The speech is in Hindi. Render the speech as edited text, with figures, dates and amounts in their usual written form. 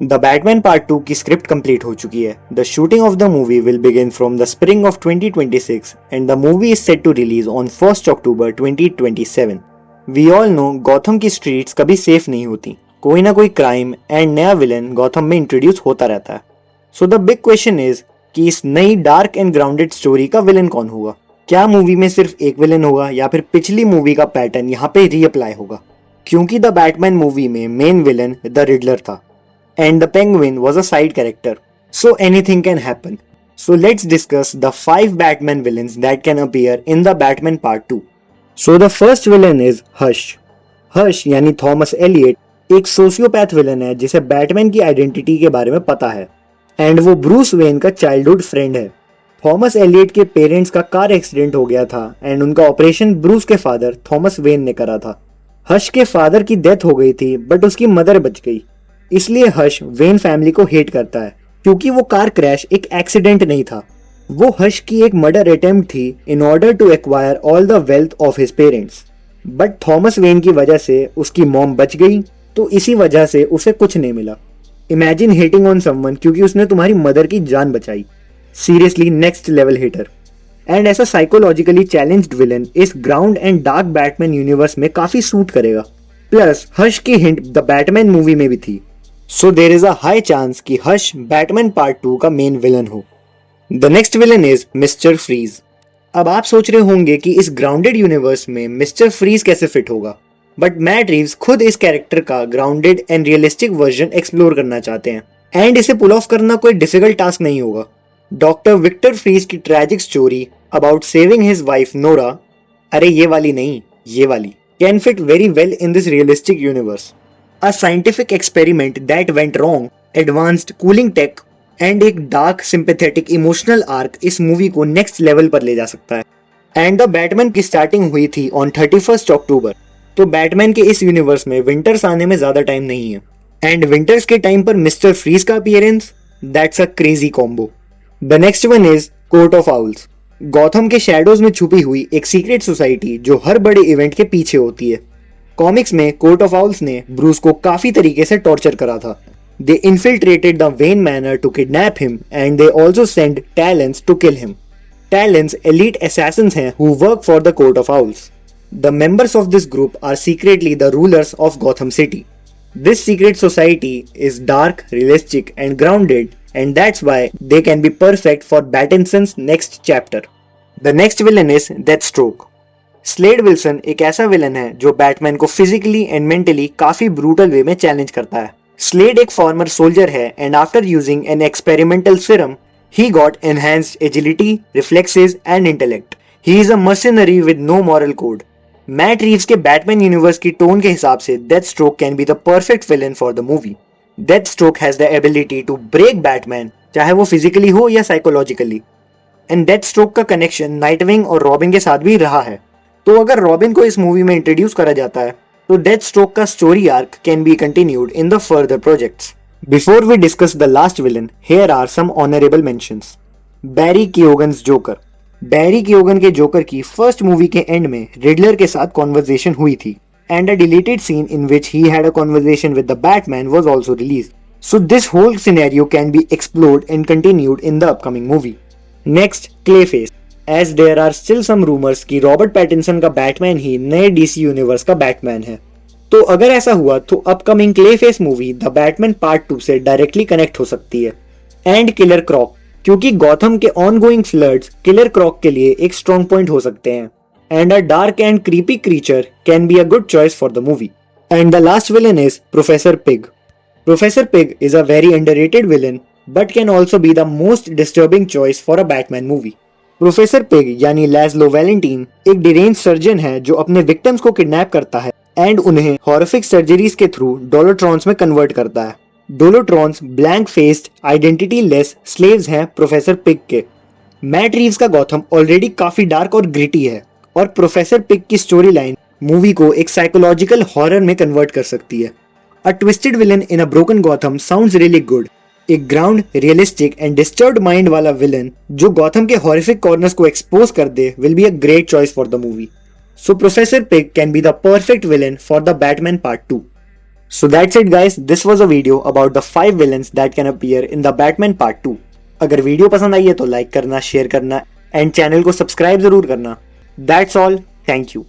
द बैटमैन पार्ट 2 की स्क्रिप्ट कंप्लीट हो चुकी है। The shooting of the movie will begin from the spring of 2026 and the movie is set to release on 1st October 2027। We all know Gotham की स्ट्रीट्स कभी सेफ नहीं होती। कोई ना कोई क्राइम एंड नया विलन गॉथम में इंट्रोड्यूस होता रहता है। So the big question is कि इस नई डार्क एंड ग्राउंडेड स्टोरी का विलन कौन होगा। क्या मूवी में सिर्फ एक विलन होगा या फिर पिछली मूवी का पैटर्न यहाँ पे रीअप्लाई होगा, क्योंकि द बैटमैन मूवी में मेन विलन द रिडलर था and the penguin was a side character, so anything can happen. So let's discuss the 5 Batman villains that can appear in the Batman Part 2. So the first villain is Hush. Hush यानी थॉमस एलियट एक सोशियोपैथ विलन है जिसे बैटमैन की आइडेंटिटी के बारे में पता है एंड वो ब्रूस वेन का चाइल्डहुड फ्रेंड है। थॉमस एलियट के पेरेंट्स का कार एक्सीडेंट हो गया था एंड उनका ऑपरेशन ब्रूस के फादर थॉमस वेन ने करा था। हश के फादर की डेथ हो गई थी बट उसकी मदर बच गई, इसलिए हश वेन फैमिली को हेट करता है क्योंकि वो कार क्रैश एक एक्सीडेंट नहीं था, वो हश की एक मर्डर अटेम्प्ट थी in order to acquire all the wealth of his parents. But Thomas Wayne की वजह से उसकी मॉम बच गई, तो इसी वजह से उसे कुछ नहीं मिला। इमेजिन हेटिंग ऑन समवन क्योंकि उसने तुम्हारी मदर की जान बचाई। Seriously next level hater. And ऐसा साइकोलॉजिकली चैलेंज्ड विलन इस ground and dark Batman universe में काफी सूट करेगा। प्लस हश की हिंट द बैटमैन मूवी में भी थी, so there is a high chance कि हश बैटमैन पार्ट 2 का मेन विलन हो। The next villain is Mister Freeze. अब आप सोच रहे होंगे कि इस ग्राउंडेड यूनिवर्स में मिस्टर फ्रीज कैसे फिट होगा, बट मैट रीव्स खुद इस कैरेक्टर का grounded and realistic version explore करना चाहते हैं एंड इसे पुल ऑफ करना कोई डिफिकल्ट टास्क नहीं होगा। डॉक्टर विक्टर फ्रीज की tragic story about saving his wife Nora, अरे ये वाली नहीं, ये वाली, can fit very well in this realistic universe. A scientific experiment that went wrong, advanced cooling tech and एक dark sympathetic emotional arc इस मूवी को नेक्स्ट लेवल पर ले जा सकता है। एंड द बैटमैन की स्टार्टिंग हुई थी ऑन 31st October, तो बैटमैन के इस यूनिवर्स में विंटर्स आने में ज्यादा टाइम नहीं है एंड विंटर्स के टाइम पर मिस्टर फ्रीज का appearance, that's a crazy combo. The next one is court of owls. Gotham के शैडोज में छुपी हुई एक सीक्रेट सोसाइटी जो हर बड़े इवेंट के पीछे होती है। कॉमिक्स में कोर्ट ऑफ आउल्स ने ब्रूस को काफी तरीके से टॉर्चर करा था। They infiltrated the Wayne Manor to kidnap him and they also send Talons to kill him. Talons elite assassins हैं who work for the Court of Owls. The members of this group are secretly the rulers of Gotham City. This secret society is dark, realistic and grounded and that's why they can be perfect for Battinson's next chapter. The next villain is Deathstroke. Slade Wilson एक ऐसा विलन है जो बैटमैन को फिजिकली एंड मेंटली काफी ब्रूटल वे में चैलेंज करता है। स्लेड एक फॉर्मर सोल्जर है and after using an experimental serum he got enhanced agility, reflexes and intellect. He is a mercenary with no moral code. Matt Reeves के बैटमैन यूनिवर्स की टोन के हिसाब से Deathstroke can be the perfect villain for the movie. Deathstroke has the ability to break Batman, चाहे वो फिजिकली हो या साइकोलॉजिकली। एंड डेथस्ट्रोक का कनेक्शन नाइटविंग और रॉबिन के साथ भी रहा है, तो अगर रॉबिन को इस मूवी में इंट्रोड्यूस करा जाता है तो डेथस्ट्रोक का story arc can be continued in the further projects. Before we discuss the last villain, here are some honourable mentions. Barry Keoghan's Joker. Barry Keoghan के जोकर की फर्स्ट मूवी के एंड में रिडलर के साथ कॉन्वर्सेशन हुई थी and a deleted scene in which he had a conversation with the Batman was also released. So this whole scenario can be explored and continued in the upcoming movie. Next, Clayface. As there are still some rumors कि रॉबर्ट पैटिंसन का बैटमैन ही नए डीसी यूनिवर्स का बैटमैन है, तो अगर ऐसा हुआ तो upcoming Clayface movie the Batman part 2 से डायरेक्टली कनेक्ट हो सकती है। एंड किलर क्रॉक, क्योंकि गॉथम के ऑनगोइंग फ्लड्स किलर क्रॉक के लिए एक स्ट्रॉन्ग पॉइंट हो सकते हैं and a dark and creepy creature can be a good choice for the movie. And the last villain is professor pig. Professor pig is a very underrated villain but can also be the most disturbing choice for a Batman movie. Professor pig यानी लैज़लो वैलेंटीन एक डिरेंज सर्जन है जो अपने विक्टिम्स को किडनैप करता है एंड उन्हें हॉरिफिक सर्जरीज के थ्रू डोलोट्रॉन्स में कन्वर्ट करता है। Dollotrons blank faced identity less slaves हैं प्रोफेसर पिग के। मैट रीव्स का गॉथम ऑलरेडी काफी डार्क और ग्रिटी है और प्रोफेसर पिग की स्टोरी लाइन मूवी को एक साइकोलॉजिकल हॉरर में कन्वर्ट कर सकती है। A twisted villain in a broken Gotham sounds really good. एक ground, realistic and disturbed mind वाला विलन जो गॉथम के हॉरिफिक कॉर्नर्स को एक्सपोज कर they will be a great choice for the movie. So professor pig can be the perfect villain for the Batman part 2। So that's it guys, this was a video about the 5 villains that can appear in the Batman Part 2. अगर वीडियो पसंद आई है तो लाइक करना, शेयर करना एंड चैनल को सब्सक्राइब जरूर करना. That's all. Thank you.